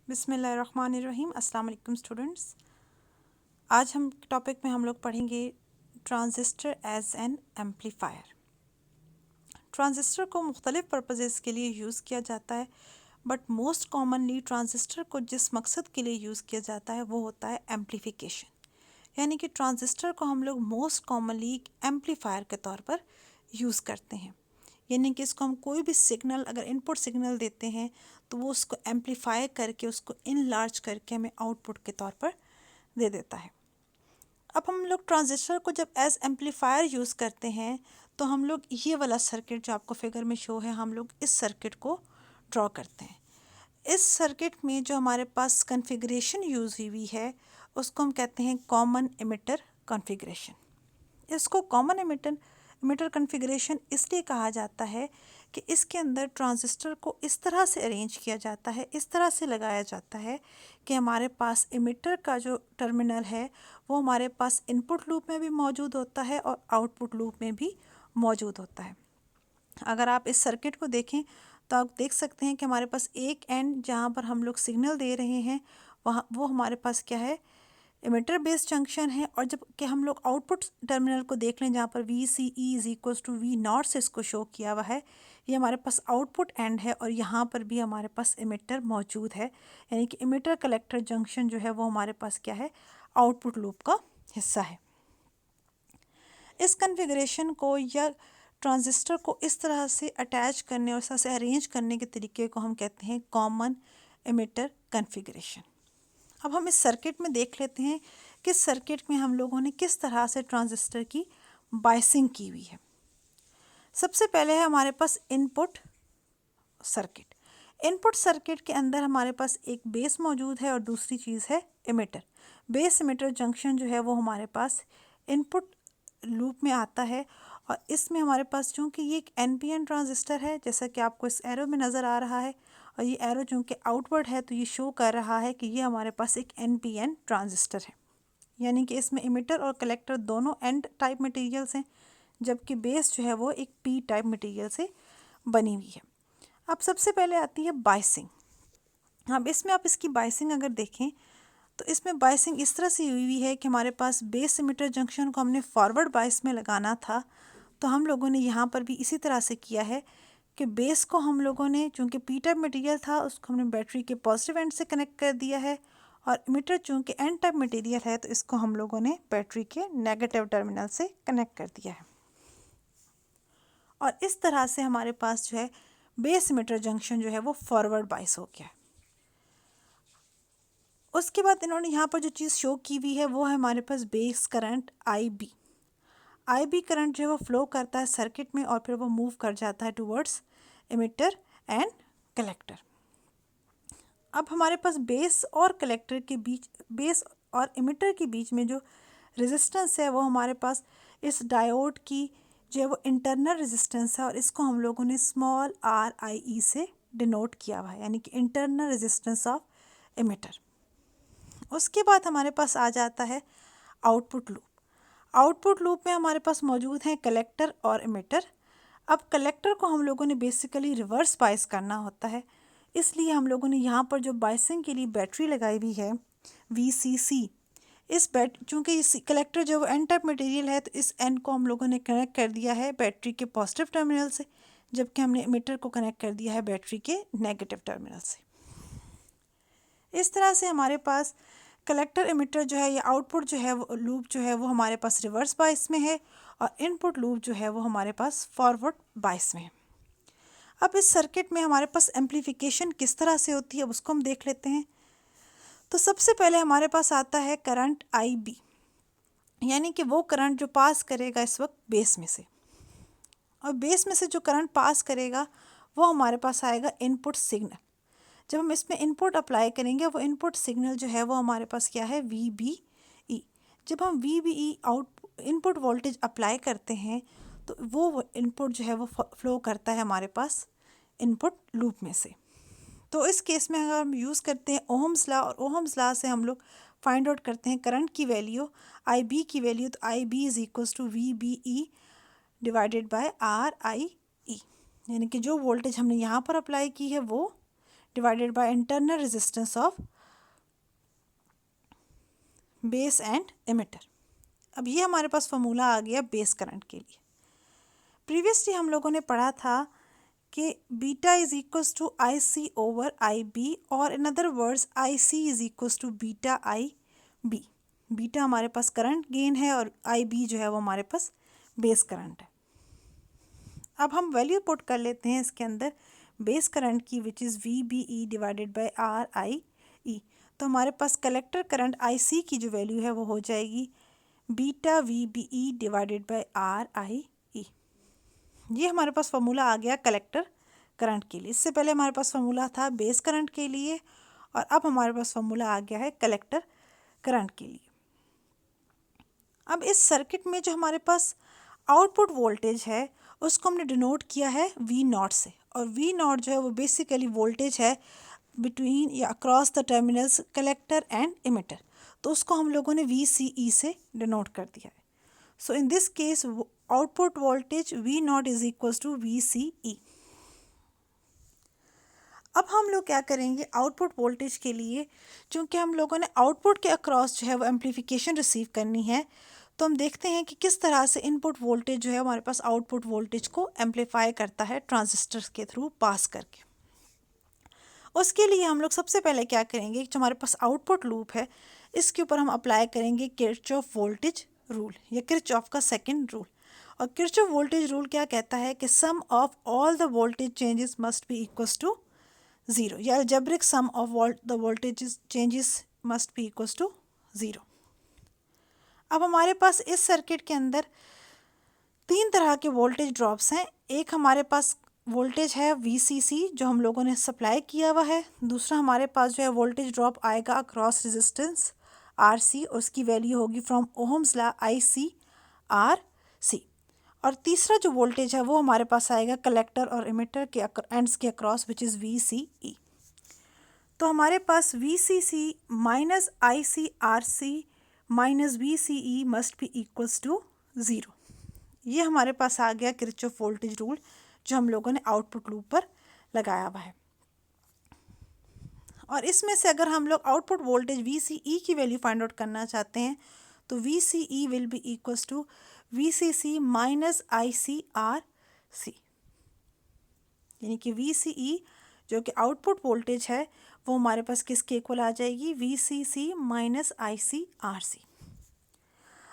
बिस्मिल्लाहिर्रहमानिर्रहीम। अस्सलाम वालेकुम स्टूडेंट्स। आज हम टॉपिक में हम लोग पढ़ेंगे transistor as an amplifier. Transistor को मुख्तलिफ़ पर्पसेस के लिए यूज़ किया जाता है, बट मोस्ट कॉमनली ट्रांजिस्टर को जिस मकसद के लिए यूज़ किया जाता है वो होता है एम्पलीफिकेशन। यानी कि ट्रांजिस्टर को हम लोग मोस्ट कॉमनली एक एम्पलीफायर के तौर पर यूज़ करते हैं। यानी कि इसको हम कोई भी सिग्नल अगर इनपुट सिग्नल देते हैं तो वो उसको एम्पलीफाई करके उसको इनलार्ज करके हमें आउटपुट के तौर पर दे देता है। अब हम लोग ट्रांजिस्टर को जब एज एम्पलीफायर यूज़ करते हैं तो हम लोग ये वाला सर्किट जो आपको फिगर में शो है, हम लोग इस सर्किट को ड्रॉ करते हैं। इस सर्किट में जो हमारे पास कॉन्फ़िगरेशन यूज़ हुई है उसको हम कहते हैं कॉमन एमिटर कॉन्फ़िगरेशन। इसको कॉमन एमिटर कॉन्फ़िगरेशन इसलिए कहा जाता है कि इसके अंदर ट्रांजिस्टर को इस तरह से अरेंज किया जाता है, इस तरह से लगाया जाता है कि हमारे पास एमिटर का जो टर्मिनल है वो हमारे पास इनपुट लूप में भी मौजूद होता है और आउटपुट लूप में भी मौजूद होता है। अगर आप इस सर्किट को देखें तो आप देख सकते हैं कि हमारे पास एक एंड जहाँ पर हम लोग सिग्नल दे रहे हैं वहाँ वो हमारे पास क्या है, एमिटर बेस्ड जंक्शन है। और जब कि हम लोग आउटपुट टर्मिनल को देख लें जहाँ पर V C E is equals to V naught से इसको शो किया हुआ है, ये हमारे पास आउटपुट एंड है और यहाँ पर भी हमारे पास एमिटर मौजूद है। यानी कि एमिटर कलेक्टर जंक्शन जो है वो हमारे पास क्या है, आउटपुट लूप का हिस्सा है। इस कन्फिग्रेशन को या ट्रांजिस्टर को इस तरह से अटैच करने और इस तरह से अरेंज करने के तरीके को हम कहते हैं कॉमन एमिटर कन्फिग्रेशन। अब हम इस सर्किट में देख लेते हैं कि इस सर्किट में हम लोगों ने किस तरह से ट्रांजिस्टर की बायसिंग की हुई है। सबसे पहले है हमारे पास इनपुट सर्किट। इनपुट सर्किट के अंदर हमारे पास एक बेस मौजूद है और दूसरी चीज़ है एमिटर। बेस एमिटर जंक्शन जो है वो हमारे पास इनपुट लूप में आता है और इसमें हमारे पास चूँकि ये एक एनपीएन ट्रांजिस्टर है, जैसा कि आपको इस एरो में नज़र आ रहा है, और ये एरो चूँकि आउटवर्ड है तो ये शो कर रहा है कि ये हमारे पास एक एनपीएन ट्रांजिस्टर है। यानी कि इसमें इमिटर और कलेक्टर दोनों एन टाइप मटेरियल्स हैं, जबकि बेस जो है वो एक पी टाइप मटेरियल से बनी हुई है। अब सबसे पहले आती है बायसिंग। अब इसमें आप इसकी बायसिंग अगर देखें तो इसमें बायसिंग इस तरह से हुई है कि हमारे पास बेस एमिटर जंक्शन को हमने फॉरवर्ड बायस में लगाना था, तो हम लोगों ने यहाँ पर भी इसी तरह से किया है कि बेस को हम लोगों ने चूँकि पी टाइप मटेरियल था उसको हमने बैटरी के पॉजिटिव एंड से कनेक्ट कर दिया है, और एमिटर चूँकि एन टाइप मटेरियल है तो इसको हम लोगों ने बैटरी के नेगेटिव टर्मिनल से कनेक्ट कर दिया है। और इस तरह से हमारे पास जो है बेस एमिटर जंक्शन जो है वो फॉरवर्ड बायस हो गया है। उसके बाद इन्होंने यहाँ पर जो चीज़ शो की हुई है वो है हमारे पास base current I B current जो है वो फ्लो करता है सर्किट में और फिर वो मूव कर जाता है टुवर्ड्स एमिटर एंड कलेक्टर। अब हमारे पास बेस और कलेक्टर के बीच, बेस और एमिटर के बीच में जो रेजिस्टेंस है वो हमारे पास इस डायोड की जो है वो इंटरनल रेजिस्टेंस है और इसको हम लोगों ने स्मॉल आर आई ई से डिनोट किया हुआ है, यानी कि इंटरनल रेजिस्टेंस ऑफ एमिटर। उसके बाद हमारे पास आ जाता है आउटपुट लूप। आउटपुट लूप में हमारे पास मौजूद हैं कलेक्टर और एमिटर। अब कलेक्टर को हम लोगों ने बेसिकली रिवर्स बायस करना होता है, इसलिए हम लोगों ने यहाँ पर जो बायसिंग के लिए बैटरी लगाई हुई है VCC, इस चूँकि इस कलेक्टर जो एन टाइप मटेरियल है तो इस एन को हम लोगों ने कनेक्ट कर दिया है बैटरी के पॉजिटिव टर्मिनल से, जबकि हमने एमिटर को कनेक्ट कर दिया है बैटरी के नेगेटिव टर्मिनल से। इस तरह से हमारे पास कलेक्टर एमिटर जो है या आउटपुट जो है वो लूप जो है वो हमारे पास रिवर्स बायस में है और इनपुट लूप जो है वो हमारे पास फॉरवर्ड बायस में है। अब इस सर्किट में हमारे पास एम्पलीफिकेशन किस तरह से होती है अब उसको हम देख लेते हैं। तो सबसे पहले हमारे पास आता है करंट IB, यानी कि वो करंट जो पास करेगा इस वक्त बेस में से, और बेस में से जो करंट पास करेगा वो हमारे पास आएगा इनपुट सिग्नल। जब हम इसमें इनपुट अप्लाई करेंगे वो इनपुट सिग्नल जो है वो हमारे पास क्या है, VBE। जब हम VBE out input voltage apply करते हैं तो वो इनपुट जो है वो फ्लो करता है हमारे पास इनपुट लूप में से। तो इस केस में अगर हम यूज़ करते हैं ओहम्स लॉ, और ओहम्स लॉ से हम लोग फाइंड आउट करते हैं करंट की वैल्यू, IB की वैल्यू, तो IB is equals to VBE divided by RIE, यानी कि जो वोल्टेज हमने यहाँ पर अप्लाई की है वो divided by internal resistance of base and emitter. अब ये हमारे पास फॉर्मूला आ गया बेस करंट के लिए। प्रीवियसली हम लोगों ने पढ़ा था कि beta is equals to I C over I B, और in other words I C is equals to beta I B. Beta हमारे पास करंट गेन है और आई बी जो है वो हमारे पास बेस करंट है। अब हम वैल्यू पुट कर लेते हैं इसके अंदर बेस करंट की, which is V B E divided by R I E. तो हमारे पास कलेक्टर करंट आई सी की जो वैल्यू है वो हो जाएगी beta V B E divided by R I E. ये हमारे पास फॉर्मूला आ गया कलेक्टर करंट के लिए। इससे पहले हमारे पास फॉर्मूला था बेस करंट के लिए, और अब हमारे पास फॉर्मूला आ गया है कलेक्टर करंट के लिए। अब इस सर्किट में जो हमारे पास आउटपुट वोल्टेज है उसको हमने डिनोट किया है वी नॉट से, और वी नॉट जो है वो बेसिकली वोल्टेज है बिटवीन या across the terminals collector and emitter, तो उसको हम लोगों ने वी सी ई से डिनोट कर दिया है। So in this case output voltage V naught is equals to V C E. अब हम लोग क्या करेंगे आउटपुट वोल्टेज के लिए, चूँकि हम लोगों ने आउटपुट के अक्रॉस जो है वो एम्पलीफिकेशन रिसीव करनी है, तो हम देखते हैं कि किस तरह से इनपुट वोल्टेज जो है हमारे पास आउटपुट वोल्टेज को एम्पलीफाई करता है ट्रांजिस्टर्स के थ्रू पास करके। उसके लिए हम लोग सबसे पहले क्या करेंगे, जो हमारे पास आउटपुट लूप है इसके ऊपर हम अप्लाई करेंगे किरचॉफ वोल्टेज रूल या किरचॉफ का सेकंड रूल। और किरचॉफ वोल्टेज रूल क्या कहता है कि सम of all the voltage changes must be equals to zero, या algebraic some of the voltage changes must be equals to zero. अब हमारे पास इस सर्किट के अंदर तीन तरह के वोल्टेज ड्रॉप्स हैं। एक हमारे पास वोल्टेज है VCC जो हम लोगों ने सप्लाई किया हुआ है। दूसरा हमारे पास जो है वोल्टेज ड्रॉप आएगा अक्रॉस रेजिस्टेंस RC, और उसकी वैल्यू होगी फ्रॉम ओहम्स लॉ ICRC। और तीसरा जो वोल्टेज है वो हमारे पास आएगा कलेक्टर और इमिटर के एंड्स के अक्रॉस, विच इज़ VCE। तो हमारे पास VCC minus ICRC minus VCE must be equals to zero. ये हमारे पास आ गया किरचॉफ वोल्टेज रूल जो हम लोगों ने आउटपुट लूप पर लगाया हुआ है। और इसमें से अगर हम लोग आउटपुट वोल्टेज VCE की वैल्यू फाइंड आउट करना चाहते हैं तो VCE will be equals to VCC minus ICRC, यानी कि VCE जो कि आउटपुट वोल्टेज है वो हमारे पास किसके इक्वल आ जाएगी, VCC माइनस ICRC।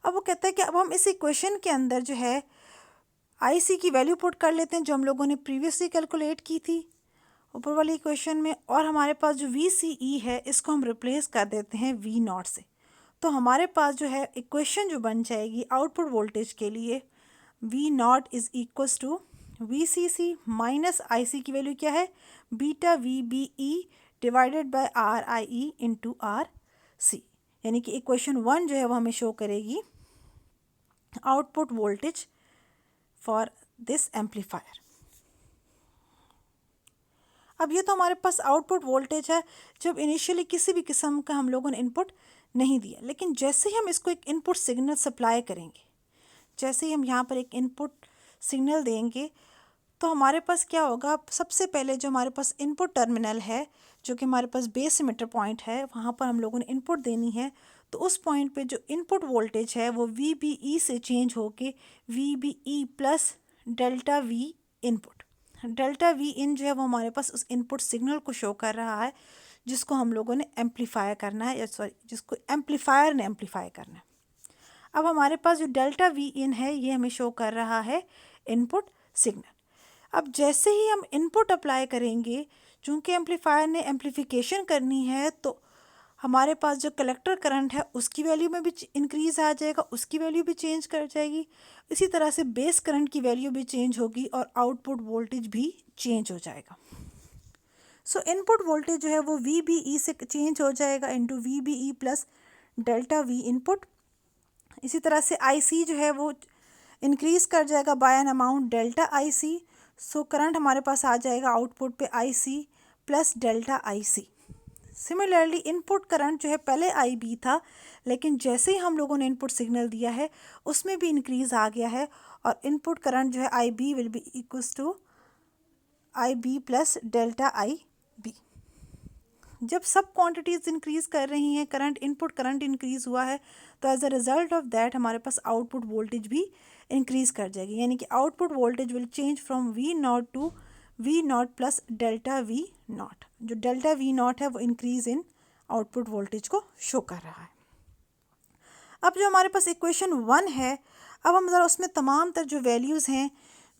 अब वो कहता है कि अब हम इस इक्वेशन के अंदर जो है IC की वैल्यू पुट कर लेते हैं जो हम लोगों ने प्रीवियसली कैलकुलेट की थी ऊपर वाली इक्वेशन में, और हमारे पास जो VCE है इसको हम रिप्लेस कर देते हैं V नॉट से। तो हमारे पास जो है इक्वेशन जो बन जाएगी आउटपुट वोल्टेज के लिए, V naught is equals to VCC minus IC की वैल्यू क्या है, beta VBE divided by RIE into RC, यानी कि इक्वेशन 1 जो है वो हमें शो करेगी output voltage for this amplifier. अब ये तो हमारे पास आउटपुट वोल्टेज है जब इनिशियली किसी भी किस्म का हम लोगों ने इनपुट नहीं दिया, लेकिन जैसे ही हम इसको एक इनपुट सिग्नल सप्लाई करेंगे, जैसे ही हम यहाँ पर एक इनपुट सिग्नल देंगे तो हमारे पास क्या होगा, सबसे पहले जो हमारे पास इनपुट टर्मिनल है जो कि हमारे पास बेस इमिटर पॉइंट है, वहाँ पर हम लोगों ने इनपुट देनी है। तो उस पॉइंट पे जो इनपुट वोल्टेज है वो VBE से चेंज होके VBE plus delta V input, delta V इन जो है वो हमारे पास उस इनपुट सिग्नल को शो कर रहा है जिसको हम लोगों ने एम्पलीफाई करना है, या सॉरी जिसको एम्पलीफायर ने एम्पलीफाई करना है। अब हमारे पास जो डेल्टा V इन है ये हमें शो कर रहा है इनपुट सिग्नल। अब जैसे ही हम इनपुट अप्लाई करेंगे, चूँकि एम्पलीफायर ने एम्पलीफिकेशन करनी है, तो हमारे पास जो कलेक्टर करंट है उसकी वैल्यू में भी इंक्रीज़ आ जाएगा, उसकी वैल्यू भी चेंज कर जाएगी। इसी तरह से बेस करंट की वैल्यू भी चेंज होगी और आउटपुट वोल्टेज भी चेंज हो जाएगा। सो इनपुट वोल्टेज जो है वो VBE से चेंज हो जाएगा into VBE plus delta V input. इसी तरह से IC जो है वो इंक्रीज़ कर जाएगा by an amount delta IC। So current हमारे पास आ जाएगा आउटपुट पे IC plus delta IC। Similarly input current जो है पहले IB था, लेकिन जैसे ही हम लोगों ने इनपुट सिग्नल दिया है उसमें भी इंक्रीज़ आ गया है, और इनपुट करंट जो है IB will be equals to IB plus delta IB। जब सब क्वांटिटीज़ इंक्रीज कर रही हैं, करंट इनपुट करंट इंक्रीज हुआ है, तो as a result of that हमारे पास आउटपुट वोल्टेज भी इंक्रीज कर जाएगी, यानी कि output voltage will change from V naught to V naught plus delta V naught. जो डेल्टा वी नॉट है वो इंक्रीज इन आउटपुट वोल्टेज को शो कर रहा है। अब जो हमारे पास इक्वेशन 1 है, अब हम ज़रा उसमें तमाम तर जो वैल्यूज़ हैं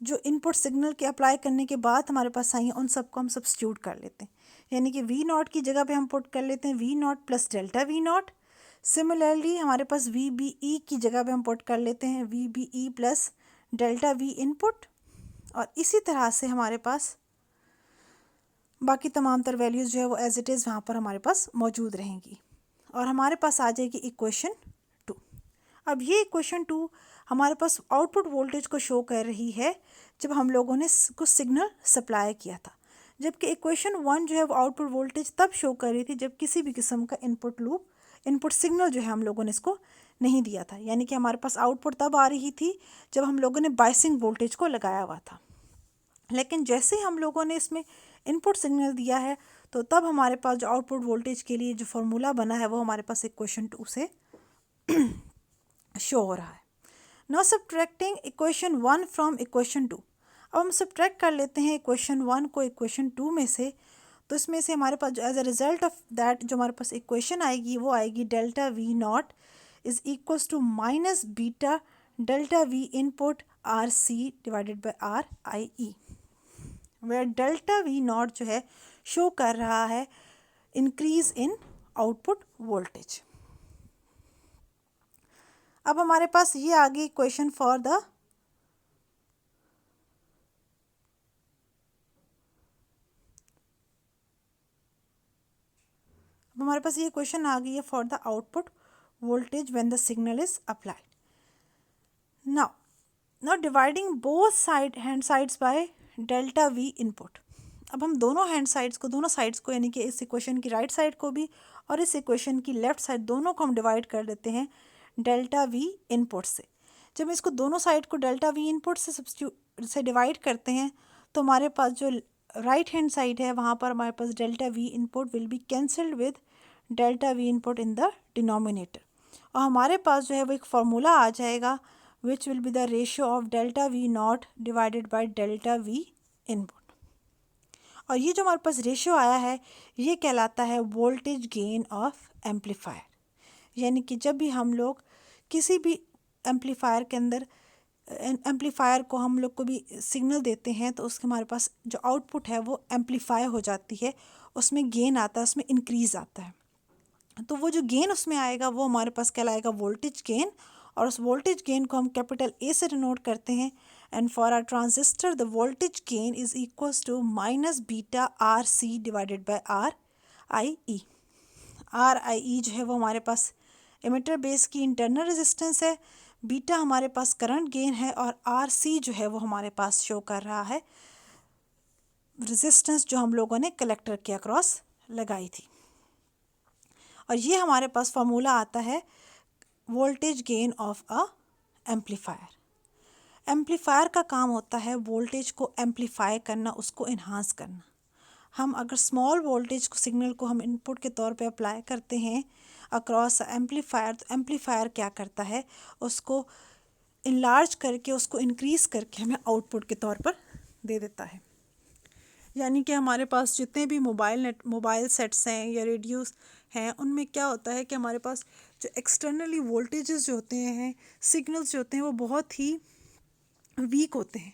जो इनपुट सिग्नल के अप्लाई करने के बाद हमारे पास आई हैं, उन सबको हम सब्स्टिट्यूट कर लेते हैं, यानी कि वी नॉट की जगह पे हम पुट कर लेते हैं V naught plus delta V naught. Similarly हमारे पास वी बी ई की जगह पे हम पुट कर लेते हैं V B E plus delta V input, और इसी तरह से हमारे पास बाकी तमाम तर वैल्यूज़ जो है वो एज इट इज़ वहाँ पर हमारे पास मौजूद रहेंगी, और हमारे पास आ जाएगी इक्वेशन 2। अब ये इक्वेशन 2 हमारे पास आउटपुट वोल्टेज को शो कर रही है जब हम लोगों ने कुछ सिग्नल सप्लाई किया था, जबकि इक्वेशन 1 जो है वो आउटपुट वोल्टेज तब शो कर रही थी जब किसी भी किस्म का इनपुट सिग्नल जो है हम लोगों ने इसको नहीं दिया था, यानी कि हमारे पास आउटपुट तब आ रही थी जब हम लोगों ने बायसिंग वोल्टेज को लगाया हुआ था। लेकिन जैसे ही हम लोगों ने इसमें इनपुट सिग्नल दिया है, तो तब हमारे पास जो आउटपुट वोल्टेज के लिए जो फार्मूला बना है वो हमारे पास इक्वेशन 2 से शो हो रहा है। Now subtracting equation 1 from equation 2। अब हम सब्ट्रैक्ट कर लेते हैं इक्वेशन 1 को इक्वेशन 2 में से, तो इसमें से हमारे पास as a result of that जो हमारे पास इक्वेशन आएगी वो आएगी delta V naught is equals to minus beta delta V input R C divided by R I E, where delta V naught जो है शो कर रहा है इंक्रीज इन आउटपुट वोल्टेज। अब हमारे पास ये आ गई इक्वेशन फॉर द हमारे पास ये क्वेश्चन आ गई है for the output voltage when the signal is applied. Now dividing both hand sides by delta V input. अब हम दोनों साइड्स को यानी कि इस इक्वेशन की राइट साइड को भी और इस इक्वेशन की लेफ्ट साइड दोनों को हम डिवाइड कर देते हैं डेल्टा वी इनपुट से। जब हम इसको दोनों साइड को डेल्टा वी इनपुट से डिवाइड करते हैं, तो हमारे पास जो राइट हैंड साइड है वहाँ पर हमारे पास delta V input will be cancelled with delta V input in the denominator, और हमारे पास जो है वो एक फार्मूला आ जाएगा which will be the ratio of delta V not divided by delta V input. और ये जो हमारे पास रेशियो आया है ये कहलाता है वोल्टेज गेन ऑफ एम्पलीफायर, यानी कि जब भी हम लोग किसी भी एम्पलीफायर के अंदर एम्पलीफायर को हम लोग को भी सिग्नल देते हैं, तो उसके हमारे पास जो आउटपुट है वो एम्पलीफाई हो जाती है, उसमें गेन आता है, उसमें इंक्रीज़ आता है। तो वो जो गेन उसमें आएगा वो हमारे पास कहलाएगा वोल्टेज गेन, और उस वोल्टेज गेन को हम कैपिटल ए से डिनोट करते हैं। And for are transistor the voltage gain is equals to minus beta R C divided by are I E. Are I ई जो है वो हमारे पास एमिटर बेस की इंटरनल रेजिस्टेंस है, बीटा हमारे पास करंट गेन है, और आर सी जो है वो हमारे पास शो कर रहा है रेजिस्टेंस जो हम लोगों ने कलेक्टर के अक्रॉस लगाई थी। और ये हमारे पास फार्मूला आता है voltage gain of a amplifier. Amplifier का काम होता है वोल्टेज को एम्पलीफाई करना, उसको इन्हांस करना। हम अगर स्मॉल वोल्टेज को सिग्नल को हम इनपुट के तौर पे अप्लाई करते हैं अक्रॉस एम्पलीफायर, तो एम्पलीफायर क्या करता है, उसको इनलार्ज करके उसको इंक्रीज़ करके हमें आउटपुट के तौर पर दे देता है। यानी कि हमारे पास जितने भी मोबाइल सेट्स हैं या रेडियोस हैं, उनमें क्या होता है कि हमारे पास जो एक्सटर्नली वोल्टेजेस जो होते हैं, सिग्नल्स जो होते हैं, वो बहुत ही वीक होते हैं,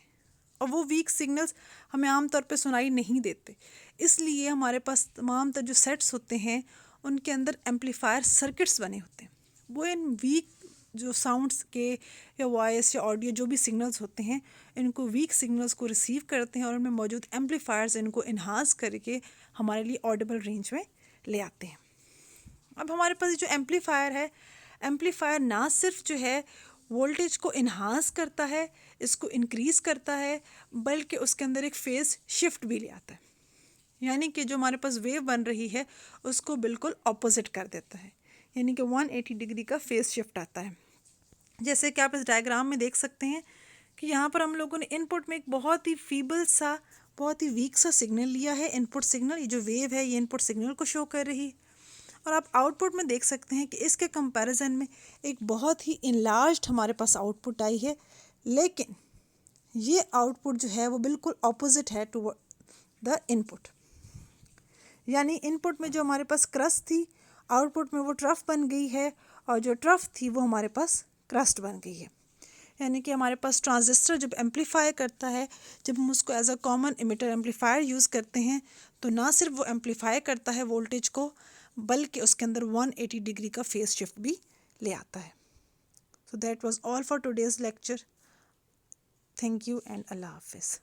और वो वीक सिग्नल्स हमें आमतौर पे सुनाई नहीं देते। इसलिए हमारे पास तमाम तर जो सेट्स होते हैं उनके अंदर एम्पलीफायर सर्किट्स बने होते हैं। वो इन वीक जो साउंड्स के या वॉइस या ऑडियो जो भी सिग्नल्स होते हैं, इनको वीक सिग्नल्स को रिसीव करते हैं और उनमें मौजूद एम्पलीफायर्स इनको इन्हांस करके हमारे लिए ऑडिबल रेंज में ले आते हैं। अब हमारे पास जो एम्पलीफायर है, एम्पलीफायर ना सिर्फ जो है वोल्टेज को इन्हांस करता है, इसको इंक्रीज़ करता है, बल्कि उसके अंदर एक फेज़ शिफ्ट भी ले आता है, यानी कि जो हमारे पास वेव बन रही है उसको बिल्कुल ऑपोजिट कर देता है, यानी कि 180 डिग्री का फेज़ शिफ्ट आता है। जैसे कि आप इस डायग्राम में देख सकते हैं कि यहाँ पर हम लोगों ने इनपुट में एक बहुत ही फीबल सा बहुत ही वीक सा सिग्नल लिया है, इनपुट सिग्नल। ये जो वेव है ये इनपुट सिग्नल को शो कर रही है। और आप आउटपुट में देख सकते हैं कि इसके कंपैरिजन में एक बहुत ही इनलार्ज्ड हमारे पास आउटपुट आई है, लेकिन ये आउटपुट जो है वो बिल्कुल ऑपोजिट है टू द इनपुट। यानी इनपुट में जो हमारे पास क्रस्ट थी, आउटपुट में वो ट्रफ बन गई है, और जो ट्रफ थी वो हमारे पास क्रस्ट बन गई है। यानी कि हमारे पास ट्रांजिस्टर जब एम्पलीफाई करता है, जब हम उसको as a common emitter amplifier use करते हैं, तो ना सिर्फ वो एम्पलीफाई करता है वोल्टेज को, बल्कि उसके अंदर 180 डिग्री का फेस शिफ्ट भी ले आता है। So that was all for today's lecture. Thank you and अल्लाह हाफिज़।